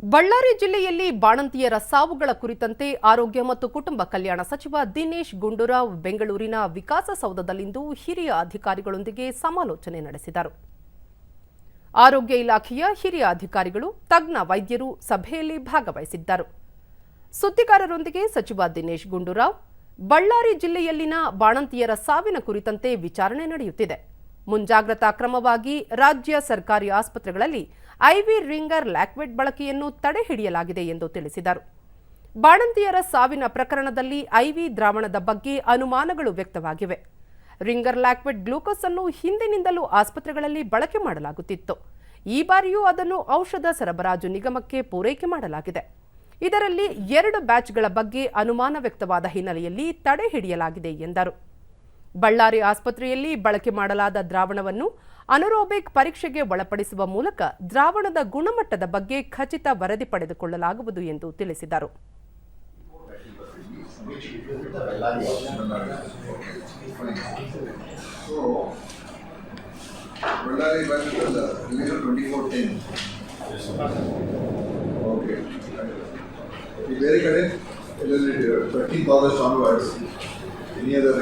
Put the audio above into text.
ಬಳ್ಳಾರಿ ಜಿಲ್ಲೆಯಲ್ಲಿ ಬಾಣಂತಿಯರ ಸಾವುಗಳ ಕುರಿತಂತೆ ಆರೋಗ್ಯ ಮತ್ತು ಕುಟುಂಬ ಕಲ್ಯಾಣ ಸಚಿವ ದಿನೇಶ್ ಗುಂಡೂರಾವ್ ಬೆಂಗಳೂರಿನ ವಿಕಾಸಸೌಧದಲ್ಲಿಂದು ಹಿರಿಯ ಅಧಿಕಾರಿಗಳೊಂದಿಗೆ ಸಮಾಲೋಚನೆ ನಡೆಸಿದರು. ಆರೋಗ್ಯ ಇಲಾಖೆಯ ಹಿರಿಯ ಅಧಿಕಾರಿಗಳು, ತಜ್ಞ ವೈದ್ಯರು ಸಭೆಯಲ್ಲಿ ಭಾಗವಹಿಸಿದ್ದರು. ಸುದ್ದಿಗಾರರೊಂದಿಗೆ ಸಚಿವ ದಿನೇಶ್ ಗುಂಡೂರಾವ್, ಬಳ್ಳಾರಿ ಜಿಲ್ಲೆಯಲ್ಲಿನ ಬಾಣಂತಿಯರ ಸಾವಿನ ಕುರಿತಂತೆ ವಿಚಾರಣೆ ನಡೆಯುತ್ತಿದೆ. ಮುಂಜಾಗ್ರತಾ ಕ್ರಮವಾಗಿ ರಾಜ್ಯ ಸರ್ಕಾರಿ ಆಸ್ಪತ್ರೆಗಳಲ್ಲಿ ಐವಿ ರಿಂಗರ್ ಲ್ಯಾಕ್ವೆಟ್ ಬಳಕೆಯನ್ನು ತಡೆಹಿಡಿಯಲಾಗಿದೆ ಎಂದು ತಿಳಿಸಿದರು. ಬಾಣಂತಿಯರ ಸಾವಿನ ಪ್ರಕರಣದಲ್ಲಿ ಐವಿ ದ್ರಾವಣದ ಬಗ್ಗೆ ಅನುಮಾನಗಳು ವ್ಯಕ್ತವಾಗಿವೆ. ರಿಂಗರ್ ಲ್ಯಾಕ್ವೆಟ್ ಗ್ಲೂಕೋಸ್ ಅನ್ನು ಹಿಂದಿನಿಂದಲೂ ಆಸ್ಪತ್ರೆಗಳಲ್ಲಿ ಬಳಕೆ ಮಾಡಲಾಗುತ್ತಿತ್ತು. ಈ ಬಾರಿಯೂ ಅದನ್ನು ಔಷಧ ಸರಬರಾಜು ನಿಗಮಕ್ಕೆ ಪೂರೈಕೆ ಮಾಡಲಾಗಿದೆ. ಇದರಲ್ಲಿ 2 ಬ್ಯಾಚ್ಗಳ ಬಗ್ಗೆ ಅನುಮಾನ ವ್ಯಕ್ತವಾದ ಹಿನ್ನೆಲೆಯಲ್ಲಿ ತಡೆ ಹಿಡಿಯಲಾಗಿದೆ ಎಂದರು. ಬಳ್ಳಾರಿ ಆಸ್ಪತ್ರೆಯಲ್ಲಿ ಬಳಕೆ ಮಾಡಲಾದ ದ್ರಾವಣವನ್ನು ಅನರೋಬಿಕ್ ಪರೀಕ್ಷೆಗೆ ಒಳಪಡಿಸುವ ಮೂಲಕ ದ್ರಾವಣದ ಗುಣಮಟ್ಟದ ಬಗ್ಗೆ ಖಚಿತ ವರದಿ ಪಡೆದುಕೊಳ್ಳಲಾಗುವುದು ಎಂದು ತಿಳಿಸಿದರು. Any other